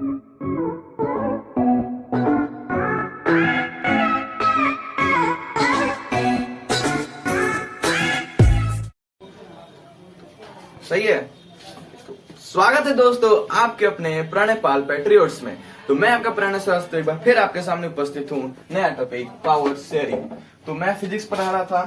सही है। स्वागत है दोस्तों आपके अपने प्रणय पाल पैट्रियोट्स में। तो मैं आपका प्रणय शास्त्री एक बार फिर आपके सामने उपस्थित हूँ। नया टॉपिक पावर शेयरिंग। तो मैं फिजिक्स पढ़ा रहा था,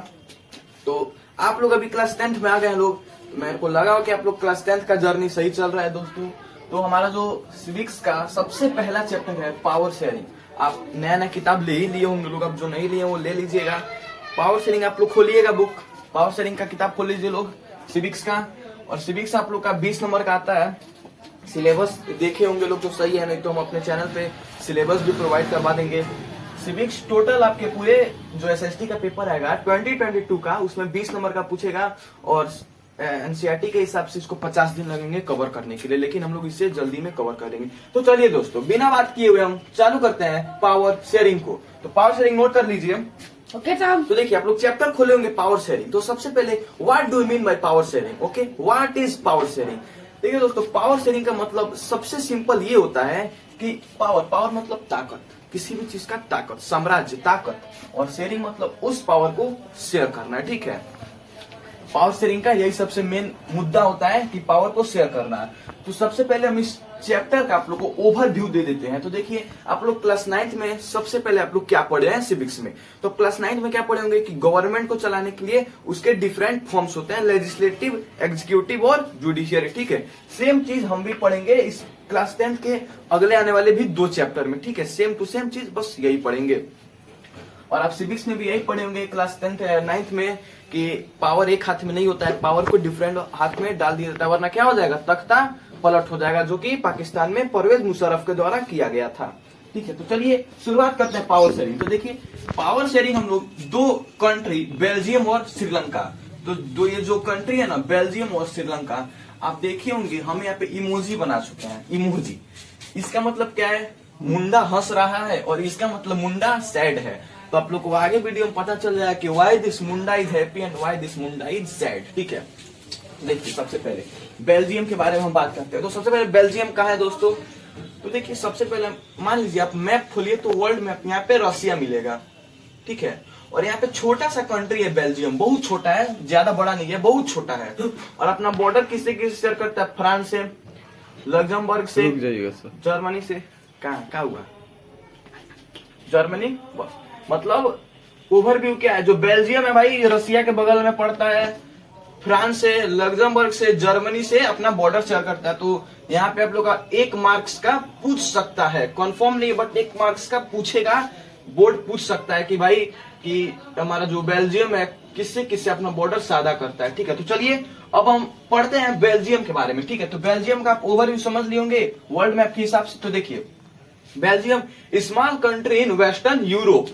तो आप लोग अभी क्लास 10th में आ गए हैं लोग। तो मेरे को लगा कि आप लोग क्लास 10th का जर्नी सही चल रहा है दोस्तों। तो हमारा जो सिविक्स का सबसे पहला चैप्टर है पावर शेयरिंग। आप नया नया किताब ले ही लिए होंगे लोग, अब जो नहीं लिए वो ले लीजिएगा। पावर शेयरिंग आप लोग खोलिएगा बुक, पावर शेयरिंग का किताब खोल लीजिए लोग सिविक्स का। और सिविक्स आप लोग का 20 नंबर का आता है। सिलेबस देखे होंगे लोग तो सही है, नहीं तो हम अपने चैनल पे सिलेबस भी प्रोवाइड करवा देंगे। सिविक्स टोटल आपके पूरे जो एसएसटी का पेपर आएगा 2022 का, उसमें 20 नंबर का पूछेगा। और एनसीईआरटी के हिसाब से इसको 50 दिन लगेंगे कवर करने के लिए, लेकिन हम लोग इसे जल्दी में कवर करेंगे। तो चलिए दोस्तों, बिना बात किए हुए हम चालू करते हैं पावर शेयरिंग को। तो पावर शेयरिंग नोट कर लीजिए। ओके साहब। तो देखिए आप लोग चैप्टर खोले होंगे पावर शेयरिंग। तो सबसे पहले what do you mean by power sharing? Okay, what is power sharing? देखिए दोस्तों, पावर शेयरिंग का मतलब सबसे सिंपल ये होता है कि पावर मतलब ताकत, किसी भी चीज का ताकत, साम्राज्य, ताकत। और शेयरिंग मतलब उस पावर को शेयर करना है, ठीक है। पावर शेयरिंग का यही सबसे मेन मुद्दा होता है कि पावर को शेयर करना है। तो सबसे पहले हम इस चैप्टर का आप लोग को ओवरव्यू दे देते हैं। तो देखिए आप लोग क्लास 9th में सबसे पहले आप लोग क्या पढ़े हैं सिविक्स में? तो क्लास 9th में क्या पढ़े होंगे कि गवर्नमेंट को चलाने के लिए उसके डिफरेंट फॉर्म्स होते हैं, लेजिस्लेटिव, एग्जीक्यूटिव और जुडिशियरी, ठीक है। सेम चीज हम भी पढ़ेंगे इस क्लास 10th के अगले आने वाले भी 2 चैप्टर में, ठीक है। सेम टू सेम चीज, बस यही पढ़ेंगे। और आप सिविक्स में भी यही पढ़े होंगे क्लास 9th में कि पावर एक हाथ में नहीं होता है, पावर को डिफरेंट हाथ में डाल दिया जाता है, वरना क्या हो जाएगा, तख्ता पलट हो जाएगा, जो कि पाकिस्तान में परवेज मुशर्रफ के द्वारा किया गया था, ठीक है। तो चलिए शुरुआत करते हैं पावर शेयरिंग। तो देखिए पावर शेयरिंग हम लोग 2 कंट्री, बेल्जियम और श्रीलंका, तो दो ये जो कंट्री है ना, बेल्जियम और श्रीलंका, आप देखे होंगे हम यहाँ पे इमोजी बना चुके हैं। इमोजी, इसका मतलब क्या है? मुंडा हंस रहा है, और इसका मतलब मुंडा सैड है। तो आप लोग को आगे वीडियो में पता चल जाएगा कि why this Munda is happy and why this Munda is sad, ठीक है। देखिए सबसे पहले बेल्जियम के बारे में हम बात करते हैं। तो सबसे पहले बेल्जियम कहाँ है दोस्तों? तो देखिए सबसे पहले मान लीजिए आप मैप खोलिए तो वर्ल्ड मैप, यहाँ पे रसिया मिलेगा, ठीक है। और यहाँ पे छोटा सा कंट्री है बेल्जियम, बहुत छोटा है, ज्यादा बड़ा नहीं है, बहुत छोटा है। और अपना बॉर्डर किससे किससे शेयर करता है? फ्रांस से, लग्जमबर्ग से, जर्मनी से। कहा हुआ जर्मनी, बस। मतलब ओवरव्यू क्या है, जो बेल्जियम है भाई रसिया के बगल में पड़ता है, फ्रांस से, लग्जमबर्ग से, जर्मनी से अपना बॉर्डर शेयर करता है। तो यहाँ पे आप लोग का 1 मार्क्स का पूछ सकता है, कंफर्म नहीं बट 1 मार्क्स का पूछेगा, बोर्ड पूछ सकता है कि भाई कि हमारा जो बेल्जियम है किससे किससे अपना बॉर्डर साझा करता है, ठीक है। तो चलिए अब हम पढ़ते हैं बेल्जियम के बारे में, ठीक है। तो बेल्जियम का आप ओवरव्यू समझ लिए होंगे वर्ल्ड मैप के हिसाब से। तो देखिए Belgium small country in western Europe.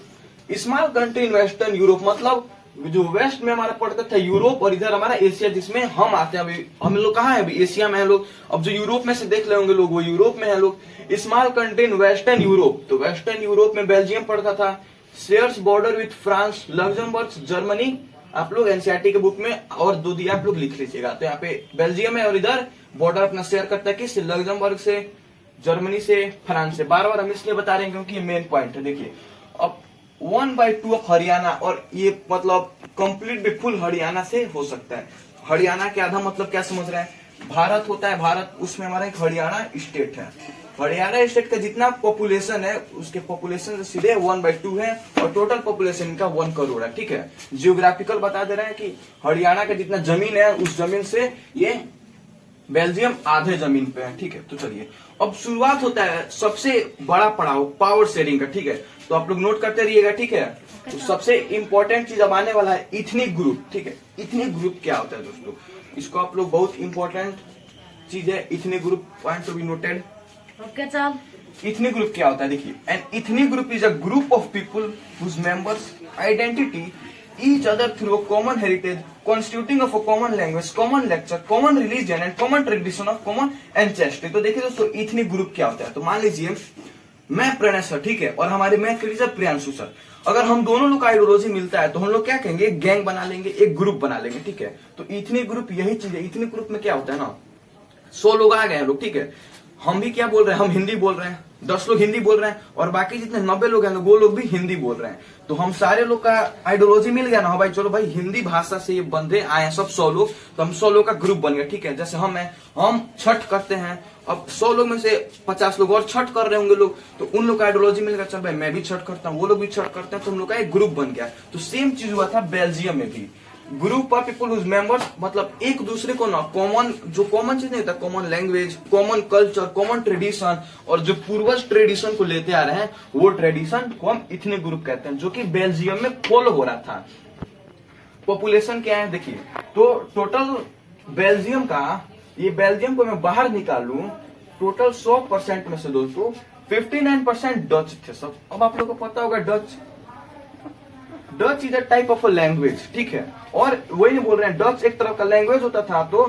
Small country in western Europe मतलब जो वेस्ट में हमारा पड़ता था यूरोप, और इधर हमारा एशिया जिसमें हम आते हैं। अभी हम लोग कहाँ है? अभी एशिया में है लोग। अब जो यूरोप में से देख रहे होंगे लोग, वो यूरोप में है लोग। Small country in western Europe, तो वेस्टर्न यूरोप में बेल्जियम पड़ता था। Shares border with France, Luxembourg, Germany. आप लोग एनसीईआरटी के बुक में और 2 दिया, आप लोग लिख लीजिएगा। तो यहाँ पे बेल्जियम है और इधर बॉर्डर अपना शेयर करता है किस? लग्जमबर्ग से, जर्मनी से, फ्रांस से। बार बार हम इसलिए बता रहे हैं क्योंकि ये मेन पॉइंट है। देखिए अब 1/2 ऑफ हरियाणा, और ये मतलब कंप्लीट भी फुल हरियाणा से हो सकता है। हरियाणा के आधा मतलब क्या समझ रहे हैं? भारत होता है भारत, उसमें हमारा एक हरियाणा स्टेट है। हरियाणा स्टेट का जितना पॉपुलेशन है उसके पॉपुलेशन से सीधे 1/2 है, और टोटल पॉपुलेशन का 1 करोड़ है, ठीक है। जियोग्राफिकल बता दे रहे हैं कि हरियाणा का जितना जमीन है उस जमीन से ये बेल्जियम आधे जमीन पे है, ठीक है। तो चलिए अब शुरुआत होता है सबसे बड़ा पड़ाव पावर शेयरिंग का, ठीक है। तो आप लोग नोट करते रहिएगा, ठीक है। तो सबसे इंपॉर्टेंट चीज अब आने वाला है इथनिक ग्रुप, ठीक है। इथनिक ग्रुप क्या होता है दोस्तों? इसको आप लोग, बहुत इंपॉर्टेंट चीज है ethnic group, point to be noted. Okay साहब। इथनिक ग्रुप क्या होता है? देखिए an ethnic group is a group of people whose members identity each other through a common heritage constituting of a common language, common lecture, common religion and common tradition of common ancestry। तो देखिए दोस्तों ethnic group क्या होता है? तो मान लीजिए मैं प्रणय सर, ठीक है, और हमारे मैथ के टीचर प्रियांशु सर, अगर हम दोनों लोग का आइडियोलॉजी मिलता है तो हम लोग क्या कहेंगे? एक गैंग बना लेंगे, एक ग्रुप बना लेंगे, ठीक है। तो इथनिक ग्रुप यही चीज है। इथनिक ग्रुप में क्या होता है ना, 100 लोग आ गए हैं लोग, ठीक है। हम भी क्या बोल रहे हैं, हम हिंदी बोल रहे हैं, 10 लोग हिंदी बोल रहे हैं और बाकी जितने 90 लोग हैं वो लोग भी हिंदी बोल रहे हैं। तो हम सारे लोग का आइडियोलॉजी मिल गया ना, भाई चलो भाई हिंदी भाषा से ये बंदे आए हैं सब 100 लोग, तो हम 100 लोग का ग्रुप बन गया। ठीक है, जैसे हम हैं, हम छठ करते हैं, अब 100 लोग में से 50 लोग और छठ कर रहे होंगे लोग, तो उन लोग का आइडियोलॉजी मिल गया, चल भाई मैं भी छठ करता हूँ, वो लोग भी छठ करते हैं, तो हम लोग का एक ग्रुप बन गया। तो सेम चीज हुआ था बेल्जियम में भी, group of people whose members, मतलब एक दूसरे को ना कॉमन, जो कॉमन चीज नहीं होता, common language, common culture, common tradition, और जो पूर्वज ट्रेडिशन को लेते आ रहे हैं वो ट्रेडिशन को हम इतने ग्रुप कहते हैं, जो कि बेल्जियम में फॉलो हो रहा था। पॉपुलेशन क्या है देखिए, तो टोटल बेल्जियम का, ये बेल्जियम को मैं बाहर निकालूं, टोटल 100% में से दोस्तों 59% डच थे सब। अब आप लोगों को पता होगा Dutch is a type of a language, ठीक है, और वही नहीं बोल रहे हैं, डच एक तरह का लैंग्वेज होता था। तो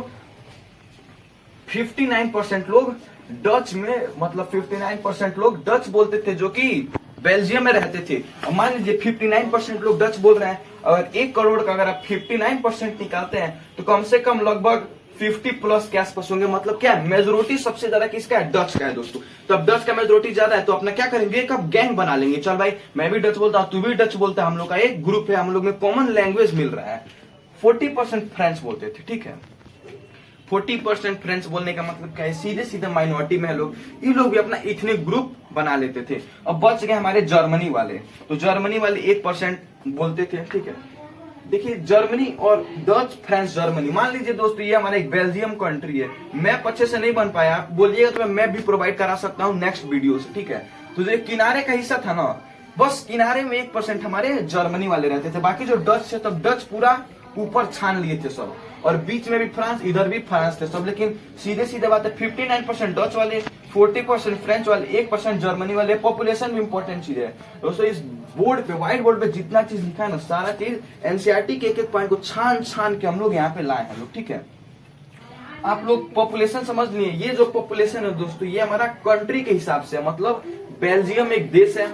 59% लोग डच में, मतलब 59% लोग डच बोलते थे जो कि बेल्जियम में रहते थे। अब मान लीजिए 59% लोग डच बोल रहे हैं, और 1 करोड़ का अगर आप 59% निकालते हैं तो कम से कम लगभग 50 प्लस के आसपास होंगे। मतलब क्या है, मेजोरिटी सबसे ज्यादा किसका है, डच का है दोस्तों। तो अब डच का मेजोरिटी ज्यादा है तो अपना क्या करेंगे, एक अब गैंग बना लेंगे, चल भाई मैं भी डच बोलता हूँ, तू भी डच बोलता है, हम लोग का एक ग्रुप है, हम लोग में कॉमन लैंग्वेज मिल रहा है। 40% फ्रेंच बोलते थे, ठीक है, 40% फ्रेंच बोलने का मतलब क्या है, सीधे सीधे माइनॉरिटी में है लोग, ये लोग भी अपना इतने ग्रुप बना लेते थे। अब बच गए हमारे जर्मनी वाले, तो जर्मनी वाले 1% बोलते थे, ठीक है। देखिए जर्मनी और डच, फ्रांस, जर्मनी, मान लीजिए दोस्तों ये हमारा एक बेल्जियम कंट्री है, मैप अच्छे से नहीं बन पाया, आप बोलिएगा तो मैं मैप भी प्रोवाइड करा सकता हूँ नेक्स्ट वीडियो से, ठीक है। तो जो किनारे का हिस्सा था ना, बस किनारे में 1% हमारे जर्मनी वाले रहते थे, बाकी जो डच थे तब डच पूरा ऊपर छान लिए थे सब, और बीच में भी फ्रांस, इधर भी फ्रांस थे सब। लेकिन सीधे सीधे बात है, 59% डच वाले, 40% फ्रेंच वाले, 1% जर्मनी वाले। पॉपुलेशन भी इंपॉर्टेंट चीज है दोस्तों, इस बोर्ड पे, व्हाइट बोर्ड पे जितना चीज लिखा है ना, सारा चीज एनसीईआरटी के एक पॉइंट को छान छान के हम लोग यहाँ पे लाए हैं लोग, ठीक है। आप लोग पॉपुलेशन समझ लिए, ये जो पॉपुलेशन है दोस्तों ये हमारा कंट्री के हिसाब से, मतलब बेल्जियम एक देश है,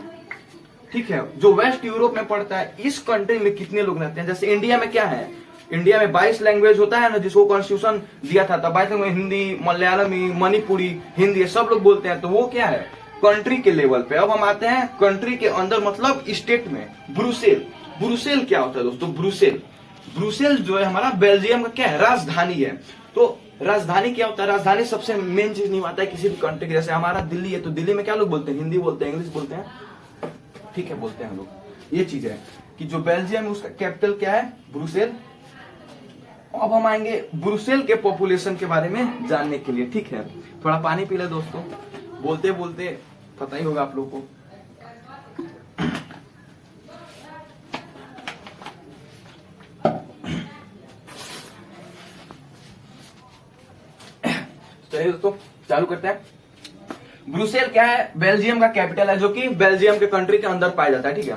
ठीक है, जो वेस्ट यूरोप में पड़ता है। इस कंट्री में कितने लोग रहते हैं, जैसे इंडिया में क्या है, इंडिया में 22 लैंग्वेज होता है ना, जिसको कॉन्स्टिट्यूशन दिया था, तब 22 में हिंदी, मलयालमी, मणिपुरी, हिंदी सब लोग बोलते हैं, तो वो क्या है कंट्री के लेवल पे। अब हम आते हैं कंट्री के अंदर, मतलब स्टेट में, ब्रुसेल। ब्रुसेल क्या होता है दोस्तों, ब्रुसेल जो है हमारा बेल्जियम का क्या है, राजधानी है। तो राजधानी क्या होता है, राजधानी सबसे मेन चीज नहीं आता है किसी भी कंट्री की। जैसे हमारा दिल्ली है, तो दिल्ली में क्या लोग बोलते हैं, हिंदी बोलते हैं, इंग्लिश बोलते हैं, ठीक है, बोलते हैं हम लोग। ये चीज है कि जो बेल्जियम है उसका कैपिटल क्या है, ब्रुसेल। अब हम आएंगे ब्रुसेल के पॉपुलेशन के बारे में जानने के लिए, ठीक है। थोड़ा पानी पी ले दोस्तों, बोलते बोलते पता ही होगा आप लोगों को। चलिए दोस्तों चालू करते हैं। ब्रुसेल क्या है, बेल्जियम का कैपिटल है, जो कि बेल्जियम के कंट्री के अंदर पाया जाता है, ठीक है।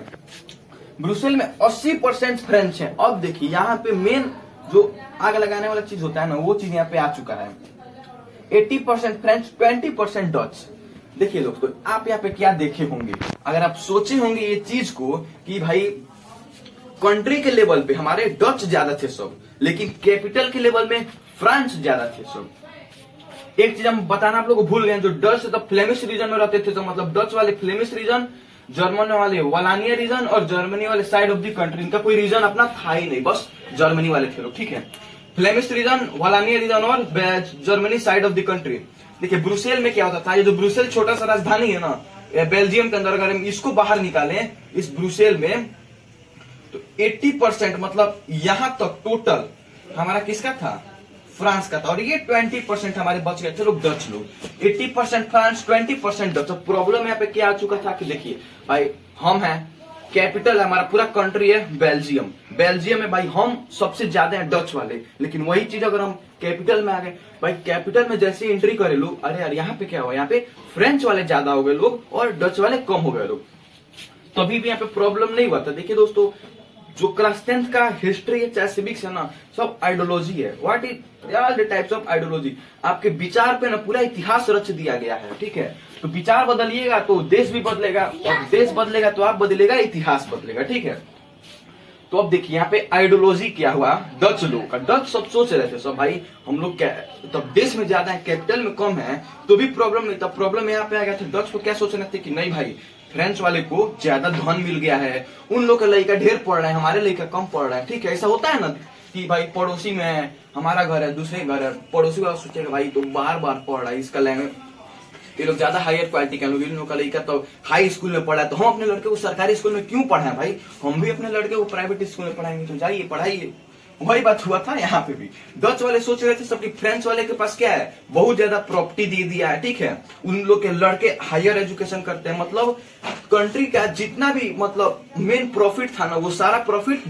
ब्रुसेल में 80% फ्रेंच है। अब देखिए यहाँ पे मेन जो आग लगाने वाला चीज होता है ना, वो चीज यहाँ पे आ चुका है। 80% फ्रेंच, 20% डच। देखिए दोस्तों आप यहाँ पे क्या देखे होंगे, अगर आप सोचे होंगे ये चीज को कि भाई कंट्री के लेवल पे हमारे डच ज्यादा थे सब, लेकिन कैपिटल के लेवल में फ्रांस ज्यादा थे सब। एक चीज हम बताना आप लोग को भूल गए, जो डच तो फ्लेमिश रीजन में रहते थे, तो मतलब डच वाले फ्लेमिश रीजन, जर्मन वाले वालानिया रीजन, और जर्मनी वाले साइड ऑफ द कंट्री, इनका कोई रीजन अपना था ही नहीं, बस जर्मनी वाले थे लोग, ठीक है। फ्लेमिश रीजन, वालानिया रीजन और Germany side of the country. देखिए ब्रुसेल में क्या होता था, ये जो ब्रुसेल छोटा सा राजधानी है ना बेल्जियम के अंदर, अगर हम इसको बाहर निकालें इस ब्रुसेल में, तो 80% मतलब यहां तक टोटल हमारा किसका था, फ्रांस का था, और ये 20% हमारे बच गए थे लोग डच लोग। 80% फ्रांस, 20% डच। अब प्रॉब्लम यहाँ पे क्या आ चुका था कि देखिए भाई हम हैं, कैपिटल हमारा पूरा कंट्री है बेल्जियम, बेल्जियम में भाई हम सबसे ज्यादा हैं डच वाले, लेकिन वही चीज अगर हम कैपिटल में आ गए, भाई कैपिटल में जैसे एंट्री करे लोग, अरे यार यहाँ पे क्या हुआ, यहाँ पे फ्रेंच वाले ज्यादा हो गए लोग और डच वाले कम हो गए लोग, तो अभी भी यहाँ पे प्रॉब्लम नहीं हुआ था। देखिए दोस्तों जो क्लास 10th का हिस्ट्री है चाहे सिविक्स है ना, सब आइडियोलॉजी है। What is all the types of ideology, आपके विचार पे ना पूरा इतिहास रच दिया गया है, ठीक है। तो विचार बदलिएगा तो देश भी बदलेगा, और देश बदलेगा तो आप बदलेगा, इतिहास बदलेगा, ठीक है। तो अब देखिए यहाँ पे आइडियोलॉजी क्या हुआ डच लोग का। डच सब सोच रहे थे सब भाई हम लोग क्या तब देश में ज्यादा है, कैपिटल में कम है, तो भी प्रॉब्लम नहीं था। प्रॉब्लम यहाँ पे आ गया था डच को क्या सोच रहे थे कि नहीं भाई फ्रेंच वाले को ज्यादा धन मिल गया है, उन लोग का लड़का ढेर पढ़ रहा है, हमारे लड़का कम पढ़ रहा है। ठीक है, ऐसा होता है ना कि भाई पड़ोसी में है, हमारा घर है, दूसरे घर है, पड़ोसी वाला सोचेगा भाई तो बार बार पढ़ रहा है, इसका लैंग्वेज ये लोग ज्यादा हायर क्वालिटी के लोग, इन लोग का लड़का तो हाई स्कूल में पढ़ा है, तो हम अपने लड़के को सरकारी स्कूल में क्यों पढ़ाएं भाई, हम भी अपने लड़के को प्राइवेट स्कूल में पढ़ाएंगे, तो जाइए पढ़ाइए। वही बात हुआ था यहाँ पे भी। डच वाले सोच रहे थे सबकी फ्रेंच वाले के पास क्या है, बहुत ज्यादा प्रॉपर्टी दे दिया है, ठीक है, उन लोग के लड़के हायर एजुकेशन करते हैं, मतलब कंट्री का जितना भी मतलब मेन प्रॉफिट था ना वो सारा प्रॉफिट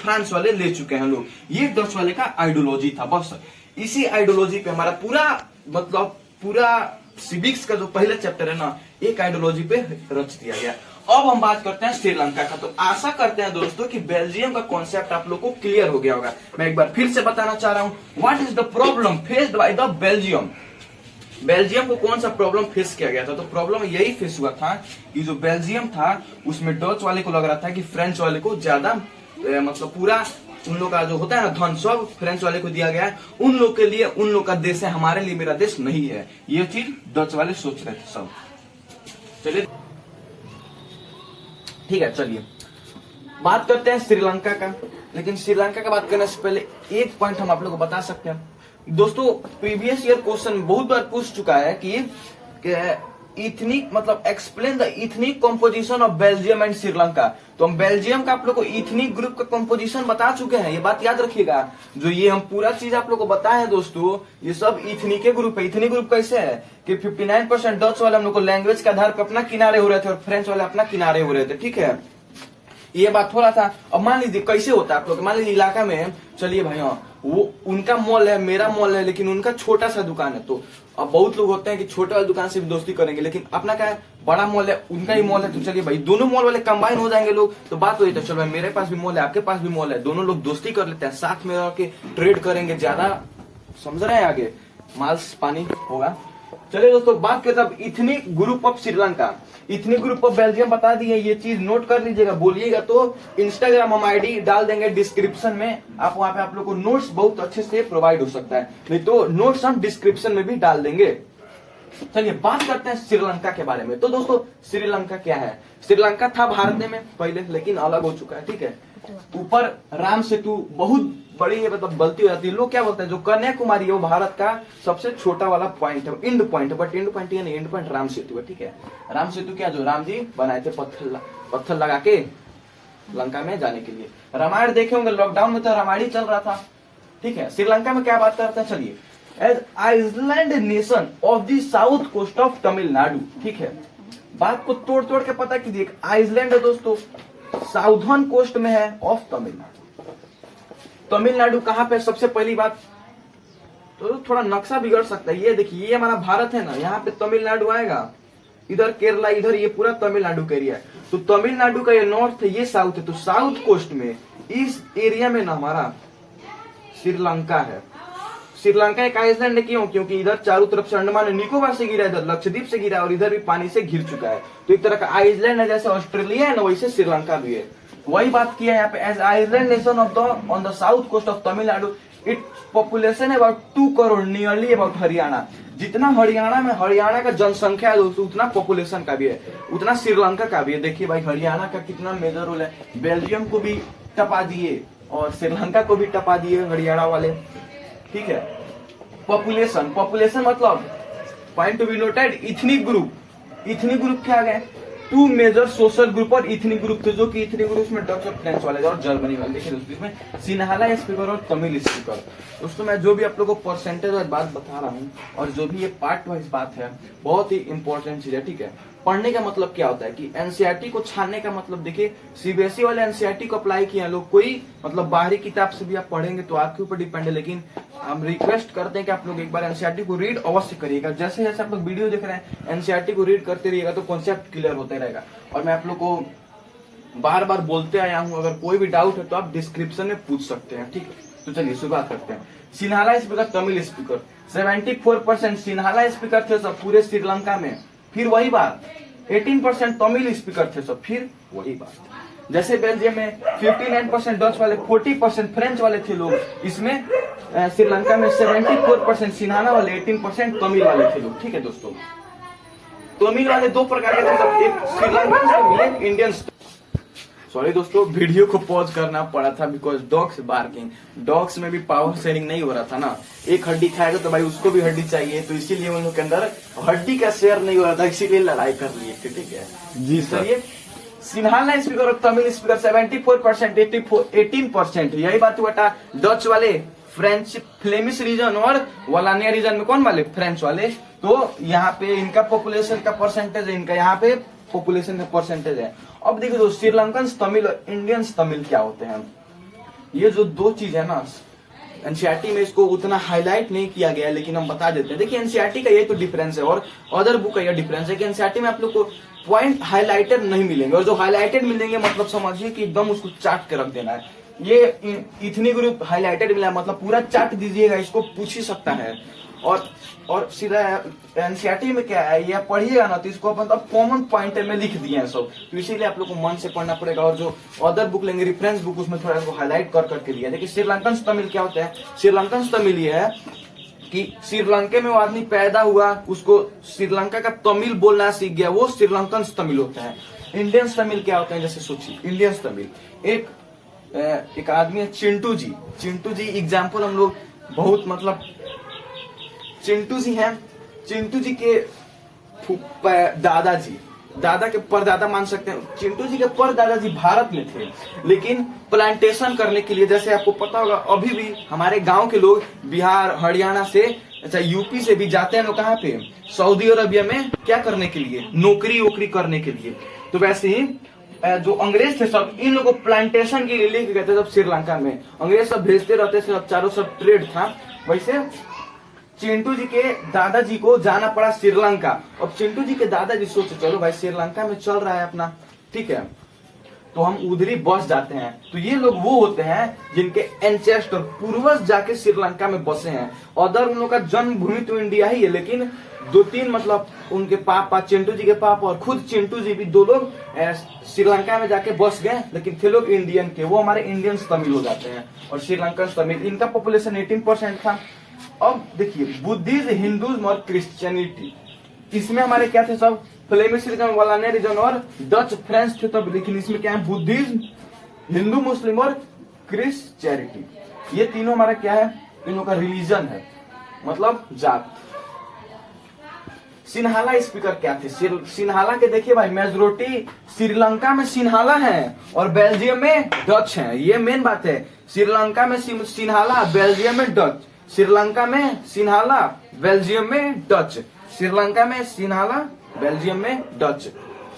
फ्रांस वाले ले चुके हैं लोग। ये डच वाले का आइडियोलॉजी था। बस इसी आइडियोलॉजी पे हमारा पूरा मतलब पूरा सिविक्स का जो पहला चैप्टर है ना एक आइडियोलॉजी पे रच दिया गया। अब हम बात करते हैं श्रीलंका का। तो आशा करते हैं दोस्तों कि बेल्जियम का कॉन्सेप्ट आप लोग को क्लियर हो गया होगा। मैं एक बार फिर से बताना चाह रहा हूं, what is the problem faced by the Belgium. Belgium को कौन सा प्रॉब्लम फेस किया गया था, तो प्रॉब्लम यही फेस हुआ था कि जो बेल्जियम था उसमें डच वाले को लग रहा था कि फ्रेंच वाले को ज्यादा मतलब पूरा उन लोग का जो होता है ना धन सब फ्रेंच वाले को दिया गया है, उन लोग के लिए उन लोग का देश है, हमारे लिए मेरा देश नहीं है। ये चीज डच वाले सोच रहे थे सब। चलिए ठीक है, चलिए बात करते हैं श्रीलंका का। लेकिन श्रीलंका का बात करने से पहले एक पॉइंट हम आप लोग को बता सकते हैं दोस्तों, प्रीवियस ईयर क्वेश्चन बहुत बार पूछ चुका है कि इथनिक मतलब explain the ethnic composition of Belgium and Sri Lanka. तो हम बेल्जियम का आप लोग को इथनिक ग्रुप का कंपोजिशन बता चुके हैं, ये बात याद रखिएगा। जो ये हम पूरा चीज आप लोग को बताए हैं दोस्तों, ये सब इथनिक के ग्रुप है। इथनिक ग्रुप कैसे है कि 59% डच वाले हम लोग को लैंग्वेज के आधार पर अपना किनारे हो रहे थे और फ्रेंच वाले अपना किनारे हो रहे थे, ठीक है, ये बात हो रहा था। अब मान लीजिए कैसे होता है आप लोग, मान लीजिए इलाका में चलिए भाई हाँ वो उनका मॉल है मेरा मॉल है लेकिन उनका छोटा सा दुकान है, तो अब बहुत लोग होते हैं कि छोटे वाले दुकान से भी दोस्ती करेंगे, लेकिन अपना क्या है बड़ा मॉल है उनका ही मॉल है, तो चलिए भाई दोनों मॉल वाले कंबाइन हो जाएंगे लोग, तो बात हो जाती है चलो भाई मेरे पास भी मॉल है आपके पास भी मॉल है, दोनों लोग दोस्ती कर लेते हैं, साथ में रह के ट्रेड करेंगे, ज्यादा समझ रहे हैं आगे माल पानी होगा। चलिए दोस्तों बात करते हैं ethnic group of Sri Lanka, ethnic group of Belgium बता दिए, ये चीज नोट कर लीजिएगा, बोलिएगा तो इंस्टाग्राम हम आईडी डाल देंगे डिस्क्रिप्शन में, आप वहां पे आप लोग को नोट्स बहुत अच्छे से प्रोवाइड हो सकता है, नहीं तो नोट्स हम डिस्क्रिप्शन में भी डाल देंगे। चलिए बात करते हैं श्रीलंका के बारे में। तो दोस्तों श्रीलंका क्या है, श्रीलंका था भारत में पहले लेकिन अलग हो चुका है, ठीक है, ऊपर राम सेतु बहुत बड़ी है मतलब गलती हो जाती है, लोग क्या बोलते हैं जो कन्याकुमारी है वो भारत का सबसे छोटा वाला पॉइंट है, इंड पॉइंट है, बट इंड पॉइंट ये नहीं, इंड पॉइंट राम सेतु है, ठीक है, राम सेतु क्या जो राम जी बनाए थे पत्थर लगा के लंका में जाने के लिए। रामायण देखे होंगे, लॉकडाउन में तो रामायण ही चल रहा था, ठीक है। श्रीलंका में क्या बात करते हैं, चलिए as island nation of the south coast of Tamil Nadu, ठीक है, बात को तोड़ तोड़ के पता कीजिए, आइसलैंड है दोस्तों साउथर्न कोस्ट में है ऑफ तमिलनाडु। तमिलनाडु कहां पे, सबसे पहली बात तो थोड़ा नक्शा बिगड़ सकता है, ये देखिए ये हमारा भारत है ना, यहाँ पे तमिलनाडु आएगा, इधर केरला, इधर ये पूरा तमिलनाडु का एरिया है, तो तमिलनाडु का ये नॉर्थ है ये साउथ है, तो साउथ कोस्ट में इस एरिया में ना हमारा श्रीलंका है। श्रीलंका एक आइसलैंड है, क्यों, क्योंकि इधर चारों तरफ से अंडमान निकोबार से गिरा, इधर लक्षद्वीप से गिरा और इधर भी पानी से घिर चुका है, तो एक तरह का आइसलैंड है, जैसे ऑस्ट्रेलिया है ना वैसे श्रीलंका भी है। वही बात किया यहाँ पे, as island nation of the on the south coast of Tamil Nadu, it population है about 2 crore, nearly about Haryana, जितना हरियाणा में हरियाणा का जनसंख्या है दोस्तों उतना पॉपुलेशन का भी है, उतना श्रीलंका का भी है। देखिए भाई हरियाणा का कितना मेजर रोल है, बेल्जियम को भी टपा दिए और श्रीलंका को भी टपा दिए हरियाणा वाले, ठीक है। पॉपुलेशन मतलब point to be noted, ethnic group क्या गए, 2 मेजर सोशल ग्रुप और इथनिक ग्रुप थे, जो कि इथनिक ग्रुप में डच और फ्रेंच वाले और जर्मनी वाले। देखिए दोस्तों इसमें सिन्हाला स्पीकर और तमिल स्पीकर। दोस्तों मैं जो भी आप लोगों को परसेंटेज वाइज बात बता रहा हूँ और जो भी ये पार्ट वाइज बात है बहुत ही इंपॉर्टेंट चीज है, ठीक है। पढ़ने का मतलब क्या होता है कि एनसीईआरटी को छानने का मतलब, देखिए सीबीएसई वाले एनसीईआरटी को अप्लाई किए हैं लोग, कोई मतलब बाहरी किताब से भी आप पढ़ेंगे तो आपके ऊपर डिपेंड है, लेकिन हम रिक्वेस्ट करते हैं कि आप लोग एक बार एनसीईआरटी को रीड अवश्य करिएगा। जैसे जैसे आप लोग वीडियो देख रहे हैं एनसीईआरटी को रीड करते रहिएगा तो कॉन्सेप्ट क्लियर होते रहेगा। और मैं आप लोग को बार बार बोलते आया हूँ, अगर कोई भी डाउट है तो आप डिस्क्रिप्शन में पूछ सकते हैं, ठीक है। तो चलिए शुरुआत करते हैं। Sinhala speaker, Tamil speaker, 74% Sinhala speaker थे सब पूरे श्रीलंका में। फिर वही बात 18% तमिल स्पीकर थे सब, फिर वही बात जैसे बेल्जियम में 59% डच वाले, 40% फ्रेंच वाले थे लोग। इसमें श्रीलंका में 74% सिन्हाला वाले, 18% तमिल वाले थे लोग। ठीक है दोस्तों, तमिल वाले दो प्रकार के थे, एक श्रीलंकन तमिल, एक इंडियन। सॉरी दोस्तों, वीडियो को पॉज करना पड़ा था बिकॉज डॉग्स बार्किंग। डॉग्स में भी पावर शेयरिंग नहीं हो रहा था ना, एक हड्डी खाएगा तो भाई उसको भी हड्डी चाहिए, तो इसीलिए उन लोग के अंदर हड्डी का शेयर नहीं हो रहा था, इसीलिए लड़ाई कर लिए थे। ठीक है जी सर। ये सिन्हाला स्पीकर और तमिल स्पीकर 74%, 18%। यही बात हुआ था डच वाले, फ्रेंच फ्लेमिश रीजन और वलानिया रीजन में कौन वाले, फ्रेंच वाले। तो यहाँ पे इनका पॉपुलेशन का परसेंटेज है, इनका यहाँ पे पॉपुलेशन का परसेंटेज है। अब देखिए दोस्तों, श्रीलंकन तमिल और इंडियंस तमिल क्या होते हैं। ये जो दो चीज है ना, एनसीईआरटी में इसको उतना हाईलाइट नहीं किया गया है, लेकिन हम बता देते हैं। देखिए एनसीईआरटी का ये तो डिफरेंस है और अदर बुक का ये डिफरेंस है कि एनसीईआरटी में आप लोग को पॉइंट हाईलाइटेड नहीं मिलेंगे, और जो हाईलाइटेड मिलेंगे मतलब समझिए कि एकदम उसको चाट के रख देना है। ये इतनी ग्रुप हाईलाइटेड मिला है मतलब पूरा चाट दीजिएगा, इसको पूछ ही सकता है। और सीधा एनसीईआरटी में क्या है, ये पढ़िएगा ना तो इसको मतलब कॉमन पॉइंट में लिख दिए हैं सब, तो इसीलिए आप लोग को मन से पढ़ना पड़ेगा। और जो अदर बुक लेंगे रेफरेंस बुक, उसमें थोड़ा इसको हाईलाइट कर करके दिया। देखिए श्रीलंकन तमिल क्या होता है। श्रीलंकन तमिल ये है कि श्रीलंका में वो आदमी पैदा हुआ, उसको श्रीलंका का तमिल बोलना सीख गया, वो श्रीलंकन तमिल होता है। इंडियन तमिल क्या होता है, जैसे सोचिए इंडियन तमिल, एक आदमी है चिंटू जी। चिंटू जी एग्जाम्पल हम लोग बहुत मतलब, चिंटू जी हैं, चिंटू जी के दादाजी, दादा के परदादा मान सकते हैं। चिंटू जी के परदादाजी भारत में थे, लेकिन प्लांटेशन करने के लिए, जैसे आपको पता होगा अभी भी हमारे गांव के लोग बिहार हरियाणा से, अच्छा यूपी से भी जाते हैं लोग कहाँ पे, सऊदी अरबिया में, क्या करने के लिए, नौकरी वोकरी करने के लिए। तो वैसे ही जो अंग्रेज थे सब इन लोगों को प्लांटेशन के लिए लेके गए थे सब श्रीलंका में। अंग्रेज सब भेजते रहते थे, सब चारों सब ट्रेड था। वैसे चिंटू जी के दादाजी को जाना पड़ा श्रीलंका। अब चिंटू जी के दादाजी सोचे चलो भाई श्रीलंका में चल रहा है अपना, ठीक है, तो हम उधरी बस जाते हैं। तो ये लोग वो होते हैं जिनके एंसेस्टर पूर्वज जाके श्रीलंका में बसे हैं। अदर उन लोग का जन्मभूमि तो इंडिया ही है, लेकिन दो तीन मतलब उनके पापा, चिंटू जी के पापा और खुद चिंटू जी भी दो लोग श्रीलंका में जाके बस गए, लेकिन थे लोग इंडियन के, वो हमारे इंडियन तमिल हो जाते हैं। और श्रीलंकन तमिल, इनका पॉपुलेशन 18% था। अब देखिए बुद्धिज्म, हिंदुज्म और क्रिश्चियनिटी, इसमें हमारे क्या थे सब, फ्लेमिश रीजन, वलानिया रीजन और डच फ्रेंच थे तब। लेकिन इसमें क्या है, बुद्धिज्म, हिंदू मुस्लिम और क्रिश्चियनिटी, ये तीनों हमारा क्या है, इन लोगों का रिलीजन है, मतलब जात। सिन्हाला स्पीकर क्या थे, सिन्हाला के देखिए भाई मेजोरिटी श्रीलंका में सिन्हाला है और बेल्जियम में डच है। ये मेन बात है, श्रीलंका में सिन्हाला, बेल्जियम में डच। श्रीलंका में सिन्हाला, बेल्जियम में डच। श्रीलंका में सिन्हाला, बेल्जियम में डच।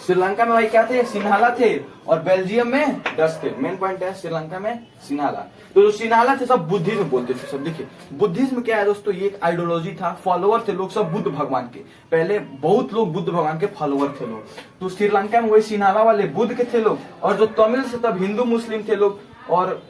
श्रीलंका में भाई क्या थे, सिन्हाला थे और बेल्जियम में डच थे। मेन पॉइंट है श्रीलंका में सिन्हाला। तो जो सिन्हाला थे सब बुद्धिज्म बोलते थे सब। देखिए बुद्धिज्म क्या है दोस्तों, ये एक आइडियोलॉजी था, फॉलोअर थे लोग सब बुद्ध भगवान के। पहले बहुत लोग बुद्ध भगवान के फॉलोअर थे लोग। तो श्रीलंका में वही सिन्हाला वाले बुद्ध के थे लोग, और जो तमिल से तब हिंदू मुस्लिम थे लोग, और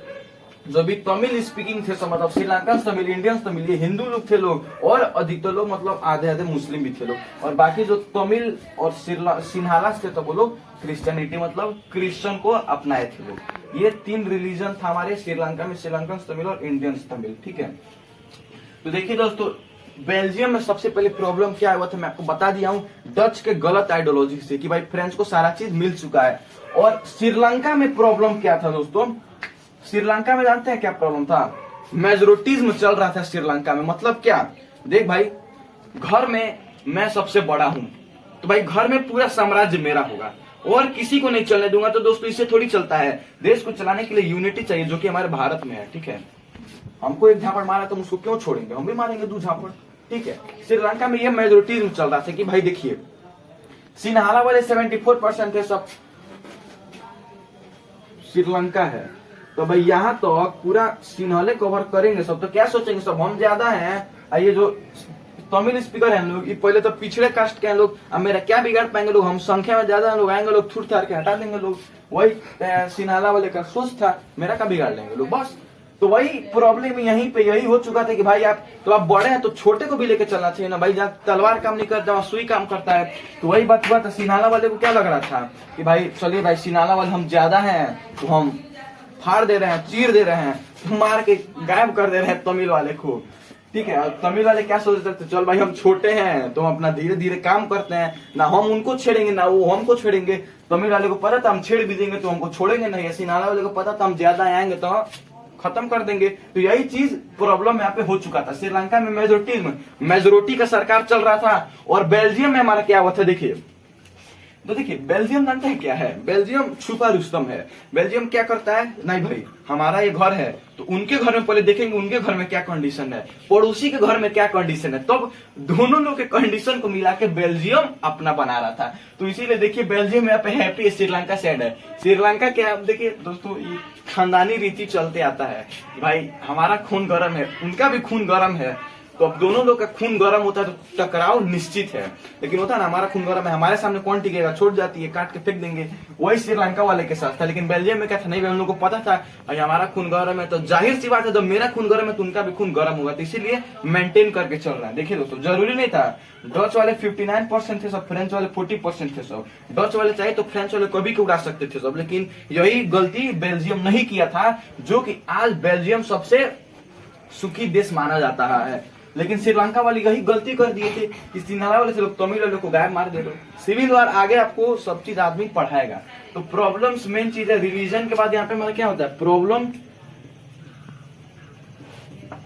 जो भी तमिल स्पीकिंग थे सब मतलब श्रीलंकन तमिल, इंडियन तमिल, ये हिंदू लोग थे लोग, और अधिकतर लोग मतलब आधे आधे मुस्लिम भी थे लोग। और बाकी जो तमिल और सिन्हाला थे तो वो लोग क्रिश्चियनिटी मतलब क्रिश्चियन को अपनाए थे लोग। ये तीन रिलीजन था हमारे श्रीलंका में, श्रीलंकन तमिल और इंडियन तमिल, ठीक है। तो देखिए दोस्तों, बेल्जियम में सबसे पहले प्रॉब्लम क्या हुआ था मैं आपको बता दिया हूँ, डच के गलत आइडियोलॉजी से कि भाई फ्रेंच को सारा चीज मिल चुका है। और श्रीलंका में प्रॉब्लम क्या था दोस्तों, श्रीलंका में जानते हैं क्या प्रॉब्लम था, मेजोरिटीज्म चल रहा था श्रीलंका में। मतलब क्या, देख भाई घर में मैं सबसे बड़ा हूं, तो भाई घर में पूरा साम्राज्य मेरा होगा और किसी को नहीं चलने दूंगा। तो दोस्तों इससे थोड़ी चलता है, देश को चलाने के लिए यूनिटी चाहिए, जो कि हमारे भारत में है, ठीक है। हमको एक झापड़ मारा तो उसको क्यों छोड़ेंगे, हम भी मारेंगे 2 झापड़, ठीक है। श्रीलंका में ये मेजोरिटीज्म चल रहा था कि भाई देखिए सिन्हाला वाले 74% थे सब श्रीलंका है, तो भाई यहाँ तो पूरा सिन्हले कवर करेंगे सब, तो क्या सोचेंगे सब हम ज्यादा हैं। ये जो तमिल स्पीकर हैं लोग, ये पहले तो पिछड़े कास्ट के हैं लोग, अब मेरा क्या बिगाड़ पाएंगे लोग, हम संख्या में ज्यादा लोग आएंगे, लोग थूट थार के हटा देंगे लोग। वही सिन्हाला वाले का सोच था, मेरा क्या बिगाड़ लेंगे लोग, बस तो वही प्रॉब्लम यहीं पे यही हो चुका था कि भाई आप बड़े हैं तो छोटे को भी लेके चलना चाहिए ना भाई। जहाँ तलवार काम नहीं करता वहाँ सुई काम करता है। तो वही बात हुआ था। सिनाला वाले को क्या लग रहा था कि भाई चलिए भाई सिनाला वाले हम ज्यादा हैं तो हम फाड़ दे रहे हैं, चीर दे रहे हैं, तो मार के गायब कर दे रहे हैं तमिल वाले को। ठीक है, तमिल वाले क्या सोच सकते, चल भाई हम छोटे हैं तो हम अपना धीरे धीरे काम करते हैं, ना हम उनको छेड़ेंगे ना वो हमको छेड़ेंगे। तमिल वाले को पता था हम छेड़ भी देंगे तो हमको छोड़ेंगे नहीं। सिनाला वाले को पता था हम ज्यादा आएंगे तो खत्म कर देंगे। तो यही चीज प्रॉब्लम यहाँ पे हो चुका था। श्रीलंका में मेजोरिटी का सरकार चल रहा था और बेल्जियम में हमारा क्या हुआ था देखिए। तो देखिए बेल्जियम जानते हैं क्या है, बेल्जियम छुपा रुस्तम है। बेल्जियम क्या करता है, नहीं भाई हमारा ये घर है तो उनके घर में पहले देखेंगे उनके घर में क्या कंडीशन है, पड़ोसी के घर में क्या कंडीशन है, तब दोनों लोग के कंडीशन को मिला के बेल्जियम अपना बना रहा था। तो इसीलिए देखिए बेल्जियम यहाँ पे हैप्पी, श्रीलंका सैड है। श्रीलंका क्या देखिए दोस्तों, ये खानदानी रीति चलते आता है भाई, हमारा खून गर्म है उनका भी खून गर्म है, तो अब दोनों लोग का खून गर्म होता है तो टकराव निश्चित है। लेकिन होता है ना हमारा खून गर्म है, हमारे सामने कौन टिकेगा, छोड़ जाती है, काट के फेंक देंगे। वही श्रीलंका वाले के साथ था। लेकिन बेल्जियम में क्या था, नहीं भाई उन लोगों को पता था भाई हमारा खून गर्म है तो जाहिर सी बात है जब मेरा खून गर्म है तो उनका भी खून गर्म होगा, तो इसीलिए मेंटेन करके चल रहा है। देखिए दोस्तों जरूरी नहीं था, डच वाले 59% थे सब, फ्रेंच वाले 40% थे सब। डच वाले चाहे तो फ्रेंच वाले को भी उड़ा सकते थे सब, लेकिन यही गलती बेल्जियम नहीं किया था, जो कि आज बेल्जियम सबसे सुखी देश माना जाता है। लेकिन श्रीलंका वाली यही गलती कर दिए थे कि सिनाला वाले से लोग तमिल वाले को गायब मार दे दो। सिविल वार आगे आपको सब चीज आदमी पढ़ाएगा। तो प्रॉब्लम्स मेन चीज है। रिलीजन के बाद यहाँ पे हमारा क्या होता है, प्रॉब्लम,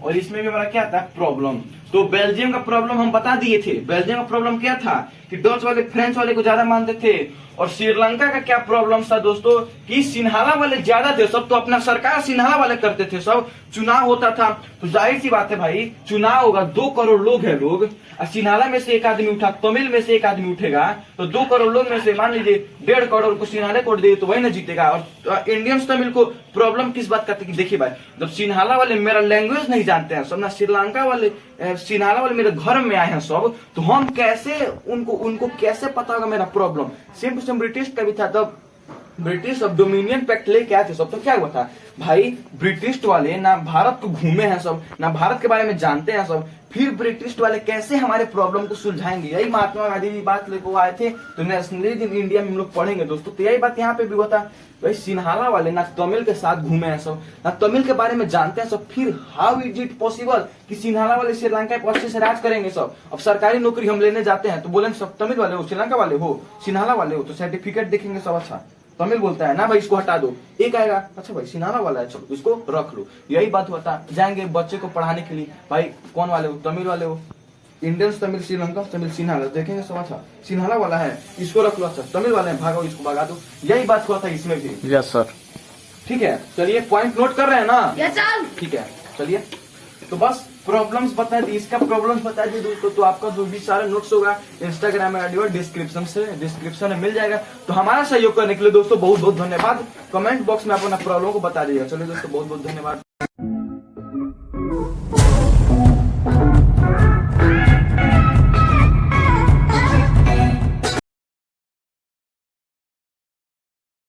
और इसमें भी हमारा क्या आता है, प्रॉब्लम। तो बेल्जियम का प्रॉब्लम हम बता दिए थे। बेल्जियम का प्रॉब्लम क्या था कि डच वाले फ्रेंच वाले को ज्यादा मानते थे। और श्रीलंका का क्या प्रॉब्लम था दोस्तों कि सिन्हाला वाले ज्यादा थे सब, तो अपना सरकार सिन्हाला वाले करते थे सब। चुनाव होता था तो जाहिर सी बात है भाई, चुनाव होगा, 2 करोड़ लोग है लोग, और सिन्हाला में से एक आदमी उठा, तमिल में से एक आदमी उठेगा, तो 2 करोड़ लोग में से मान लीजिए 1.5 करोड़ को सिन्हाले वोट दे तो वही ना जीतेगा। और इंडियंस तमिल को प्रॉब्लम किस बात का था कि देखिए भाई, जब सिन्हाला वाले मेरा लैंग्वेज नहीं जानते हैं सब, ना श्रीलंका वाले सिन्हाला वाले मेरे घर में आए हैं सब, तो हम कैसे उनको कैसे पता होगा मेरा प्रॉब्लम। सेम ब्रिटिश का भी था, तब ब्रिटिश अब डोमिनियन पैक्ट लेके आए थे सब, तो क्या हुआ था भाई, ब्रिटिश वाले ना भारत को घूमे हैं सब, ना भारत के बारे में जानते हैं सब, फिर ब्रिटिश वाले कैसे हमारे प्रॉब्लम को सुलझाएंगे। यही महात्मा गांधी जी बात लेकर आए थे, तो नेशनलिज्म इन इंडिया में हम लोग पढ़ेंगे दोस्तों। तो यही बात यहाँ पे भी होता, भाई सिन्हाला वाले ना तमिल के साथ घूमे हैं सब, ना तमिल के बारे में जानते हैं सब, फिर हाउ इज इट पॉसिबल कि सिन्हाला वाले श्रीलंका पे अच्छे से राज करेंगे सब। अब सरकारी नौकरी हम लेने जाते हैं तो बोलेंगे सब तमिल वाले हो, श्रीलंका वाले हो, सिन्हाला वाले हो, तो सर्टिफिकेट देखेंगे सब, अच्छा तमिल बोलता है ना भाई इसको हटा दो, एक आएगा अच्छा भाई सिन्हाला वाला है चलो इसको रख लो। यही बात होता, जाएंगे बच्चे को पढ़ाने के लिए, भाई कौन वाले हो, तमिल वाले हो, इंडियंस तमिल, श्रीलंका तमिल, सिन्हाला, देखेंगे सब अच्छा सिन्हाला वाला है इसको रख लो, अच्छा तमिल वाले हैं भागो इसको भगा दो। यही बात हुआ था इसमें भी। Yes sir. ठीक है चलिए पॉइंट नोट कर रहे हैं ना, यस सर। ठीक है चलिए। तो बस प्रॉब्लम्स बता दी, इसका प्रॉब्लम्स बता दिए दोस्तों। तो आपका जो भी सारा नोट्स होगा इंस्टाग्राम में आईडी और डिस्क्रिप्शन में मिल जाएगा। तो हमारा सहयोग करने के लिए दोस्तों बहुत बहुत धन्यवाद। कमेंट बॉक्स में आप अपना प्रॉब्लम को बता दीजिएगा। चलिए दोस्तों बहुत बहुत धन्यवाद।